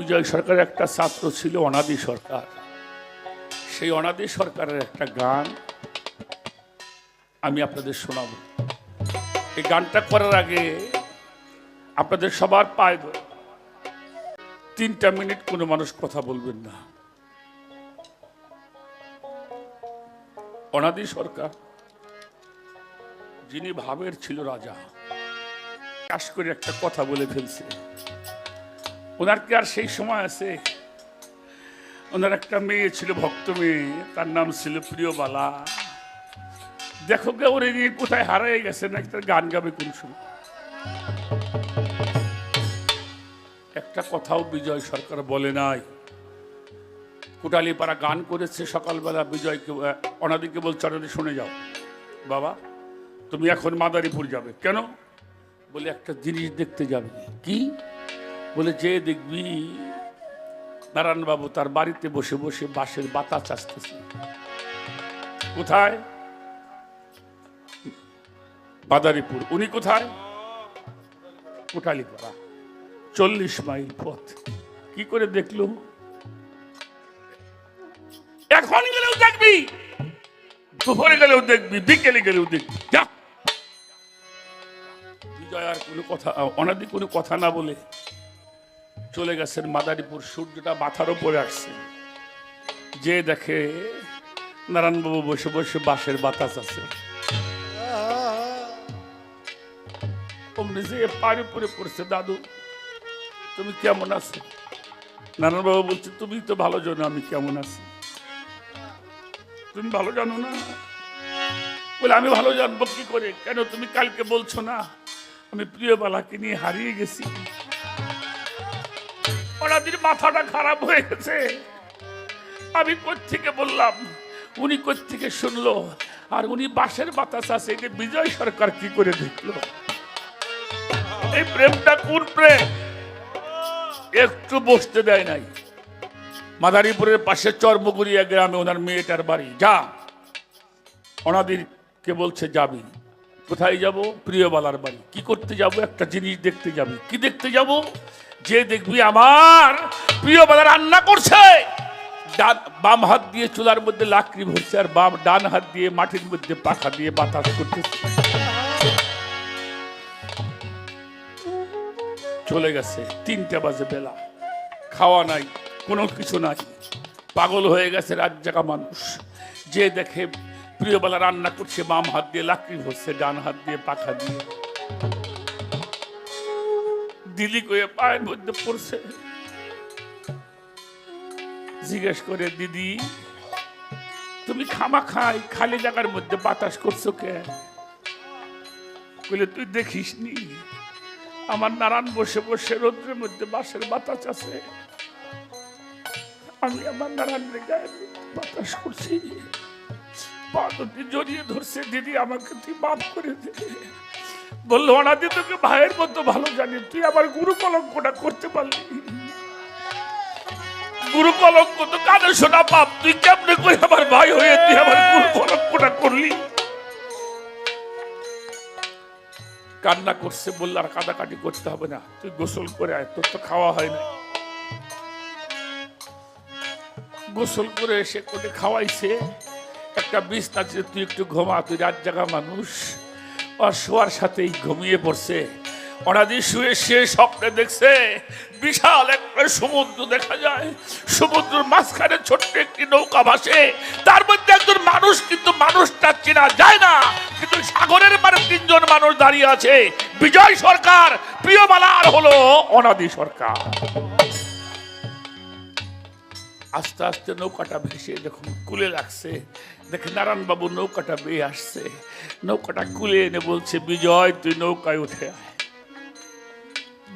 বিজয় সরকারের একটা ছাত্র ছিল অনাদি সরকার। সেই অনাদি সরকারের একটা গান আমি আপনাদের শোনাব। এই গানটা করার আগে আপনাদের সবার পায়ে ধরে 3টা মিনিট কোনো মানুষ কথা বলবেন না। অনাদি সরকার যিনি ভাবের ছিল রাজা, কাশ করে একটা কথা বলে ফেলছে। ওনার কি আর সেই সময় আছে? ওনার একটা মেয়ে ছিল, ভক্ত মেয়ে, তার নাম ছিল প্রিয়বালা। দেখো গে ওরে নিয়ে কোথায় হারিয়ে গেছে, নাকি তার গান গাবে কোন সময়। একটা কথাও বিজয় সরকার বলে নাই। কোটালীপাড়া গান করেছে সকালবেলা, বিজয়কে অনাদিকে বলছে, অনাদি শুনে যাও বাবা, তুমি এখন মাদারীপুর যাবে। কেন? বলে একটা জিনিস দেখতে যাবে। কি? বলে যে দেখবি নারায়ণবাবু তার বাড়িতে বসে বসে বাঁশের বাতা চাষতেছে। কোথায়? মাদারীপুর। উনি কোথায়? কোটালীপাড়া, 40 মাইল পথ। কি করে দেখলো? এখন গেলেও দেখবি, দুপুরে গেলেও দেখবি, বিকেলে গেলেও দেখবি। যা। বিজয় আর কোনো কথা, অনাদি কোনো কথা না বলে চলে গেছেন মাদারীপুর। সূর্যটা মাথার উপরে আসছে, যে দেখে নারায়ণবাবু বসে বসে বাঁশের বাতাস আছে। অমনি যে পাড়ে পড়ে পড়ছে, দাদু তুমি কেমন আছো? নারায়ণবাবু বলছে, তুমি তো ভালো জানো আমি কেমন আছি। তুমি ভালো জানো না? বলে আমি ভালো জানবো কি করে? কেন তুমি কালকে বলছো না আমি প্রিয়বালাকে নিয়ে হারিয়ে গেছি? ওনাদের মাথাটা খারাপ হয়ে গেছে। আমি কোত্থেকে বললাম, উনি কোত্থেকে শুনলো, আর উনি বাঁশের বাতাস আছে, এটা বিজয় সরকার কি করে দেখলো? এই প্রেমটা কোন প্রেম? একটু বসতে দেয় নাই। মাদারীপুরের পাশে চর্মগুড়িয়া গ্রামে ওনার মেয়েটার বাড়ি। যা। ওনাদেরকে বলছে যাবি। কোথায় যাব? প্রিয়বালার বাড়ি। কি করতে যাব? একটা জিনিস দেখতে যাবি। কি দেখতে যাব? যে দেখবি আমার প্রিয়বালা রান্না করছে, বাম হাত দিয়ে চুলার মধ্যে লাকড়ি ভরছে, আর ডান হাত দিয়ে মাটির মধ্যে পাখা দিয়ে বাতাস করতেছে। চলে গেছে 3টা বাজে বেলা, খাওয়া নাই, কোনো কিছু নাই, পাগল হয়ে গেছে রাত জাগা মানুষ। যে দেখে প্রিয়বালা রান্না করছে, বাম হাত দিয়ে লাকড়ি ভরছে, ডান হাত দিয়ে পাখা দিয়ে। দিলি করে পায়ের মধ্যে পড়ছে। জিজ্ঞেস করে, দিদি তুমি খামাখাই খালি জায়গার মধ্যে বাতাস করছো কে? বলে, তুই দেখিস নি আমার নারায়ণ বসে বসে রোদ্রের মধ্যে বাঁশের বাতাস আছে, আমি আমার নারায়ণের গায়ে বাতাস করছি। পা দুটি জড়িয়ে ধরছে, দিদি আমাকে তুই মাফ করে দে। বললো, অনাদি তোকে ভাইয়ের মতো ভালো জানি, তুই আমার গুরু কলঙ্কটা করতে পারলি। গুরু কলঙ্ক তো কানে শোনা পাপ, তুই কেমনে করে আমার ভাই হয়ে তুই আমার গুরু কলঙ্কটা করলি? কান্না করছে। বলল, আর কাদাকাটি করতে হবে না, তুই গোসল করে আয়, তোর তো খাওয়া হয় না। গোসল করে এসে কোটে খাওয়াইছে, একটা বিছনা আছে, তুই একটু ঘুমা, তুই রাত জাগা মানুষ। আর শোয়ার সাথেই ঘুমিয়ে পড়ছে। অনাদি শুয়ে শুয়ে স্বপ্নে দেখছে বিশাল একটা সমুদ্র দেখা যায়, সমুদ্রের মাঝখানে ছোট্ট একটি নৌকা ভাসে, তার মধ্যে একজন মানুষ, কিন্তু মানুষটা চেনা যায় না, কিন্তু সাগরের পারে 3জন মানুষ দাঁড়িয়ে আছে। বিজয় সরকার, প্রিয়বালা, আর হলো অনাদি সরকার। আস্তে আস্তে নৌকাটা ভেসে যখন কুলে লাগছে, দেখে নারায়ণবাবু নৌকাটা বেয়ে আসছে, নৌকাটা কুলে এনে বলছে, বিজয় তুই নৌকায় উঠে আয়।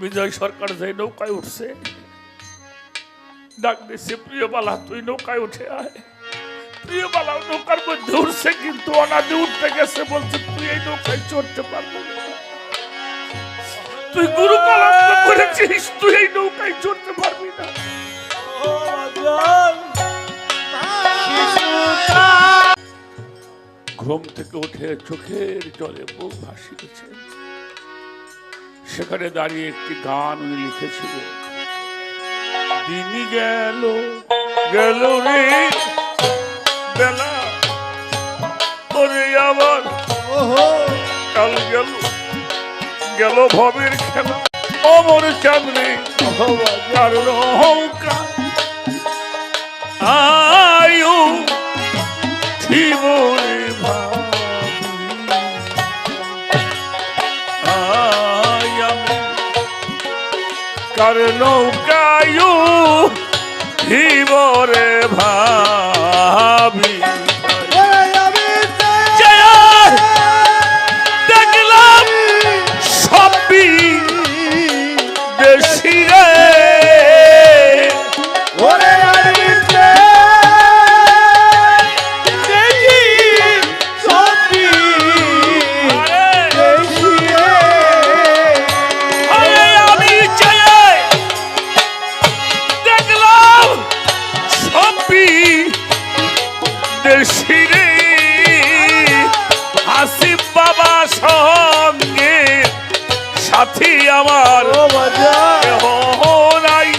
বিজয় সরকার যে নৌকায় উঠছে, ডাক দিচ্ছে, প্রিয়বালা তুই নৌকায় উঠে আয়। প্রিয়বালা নৌকার মধ্যে উঠছে, কিন্তু অনাদি উঠতে গেছে, বলছে তুই এই নৌকায় চড়তে পারবি না, তুই গুরু কলঙ্ক করেছিস, তুই এই নৌকায় চড়তে পারবি না। ঘুম থেকে উঠে চোখের জলে বুক ভাসিয়েছে। সেখানে দাঁড়িয়ে একটি গান উনি লিখেছিলেন, দিন গেল গেল রে বেলা ওরে আবার কাল গেল গেল ভবের খেলা অমর চাঁদরে কার নৌকা আয়ু জীবনে কার নৌকায়ু জীবরে ভাবি দেখলাম সবই দেশি রে হাসিব বাবা সঙ্গে সাথী আমার নাই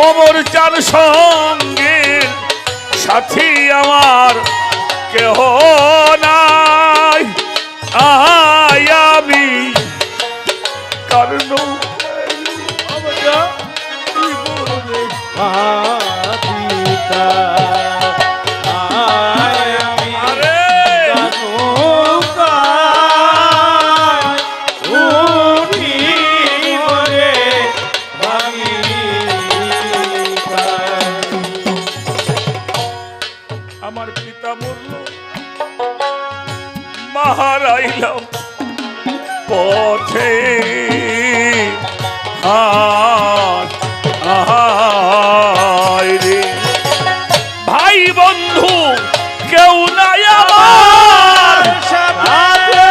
অমর চার সঙ্গে সাথী আমার কেহ নাই আমি কারণ আমার পিতা মরল মাহারাইলাম পথে রে ভাই বন্ধু কেউ নাই আমার সাথে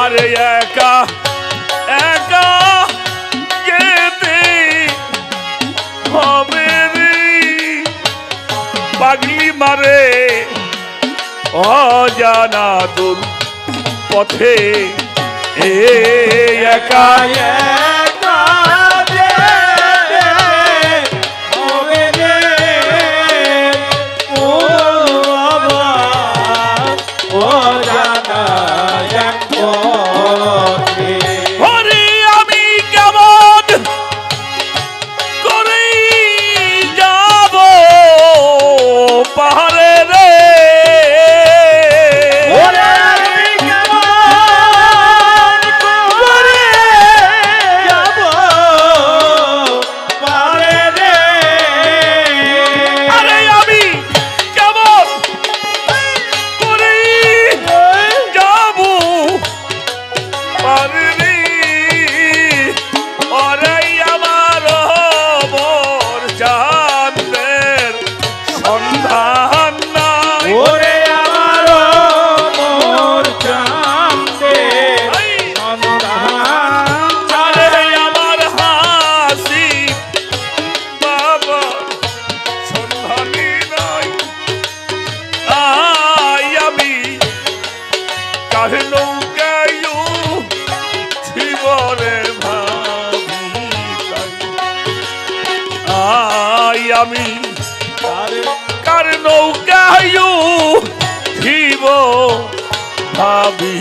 আরে একা একা যেতে হবে রে পাগলি মারে অজানা দূর পথে একা একা যেতে হবে রে অজানা হরি আমি কেমন করে যাব পাহাড়ে রে আমি কার নৌকায়ু জীব ভাবি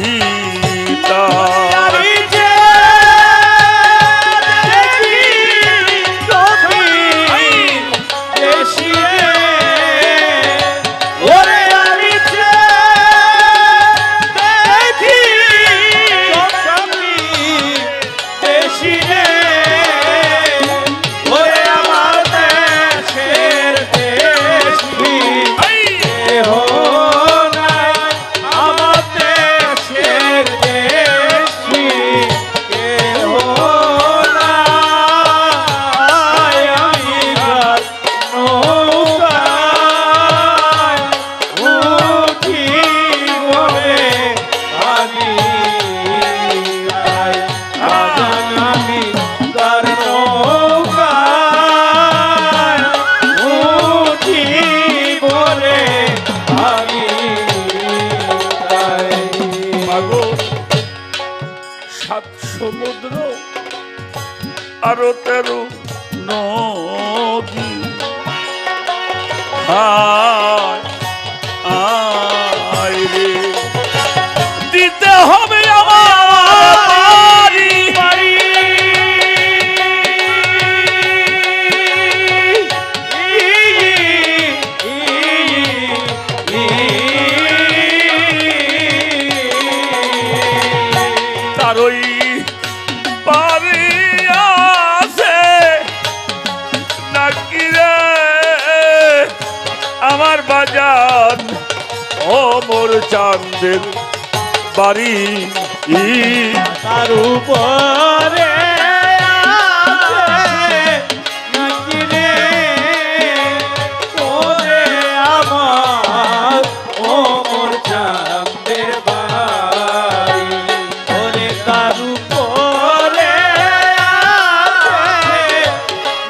ভারতের নদী হায় আয় রে দিতে হবে আমার বাড়ি তার ওই বাড়ি আছে নাকি রে আমার বাজার ও মোর চাঁদের বাড়ি তার উপরে আছে নাকি রে ওরে আমার ও মোর চাঁদের বাড়ি ওরে তার উপরে আছে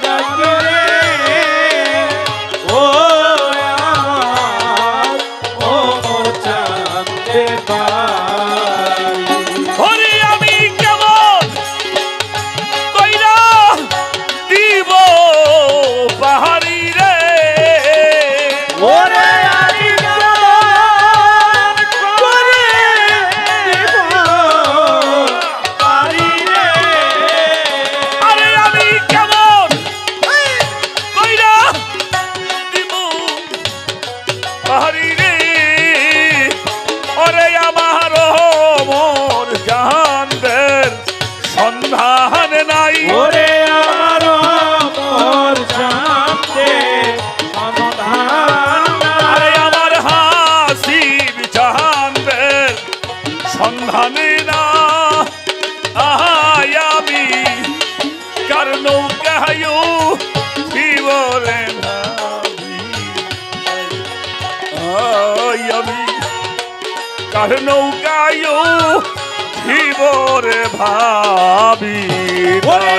নাকি রে ও আমার ও মোর চাঁদের বাড়ি হরি আমি কেমন কইরা দিব পাহাড়ি রে ওরে আমি কেমন করে দিব পারি রে আরে আমি কেমন কইরা দিব পাহাড়ি রে ওরে আমার মোর জাহানদের সন্ধান নাই ওরে আমার মোর জানতে সমাধান আরে আমার হাসির জাহানদের সন্ধানে না আহাই আমি কার নৌকায় বিবরে আমি কার নৌকায় ভিবরে ভাবি ওরে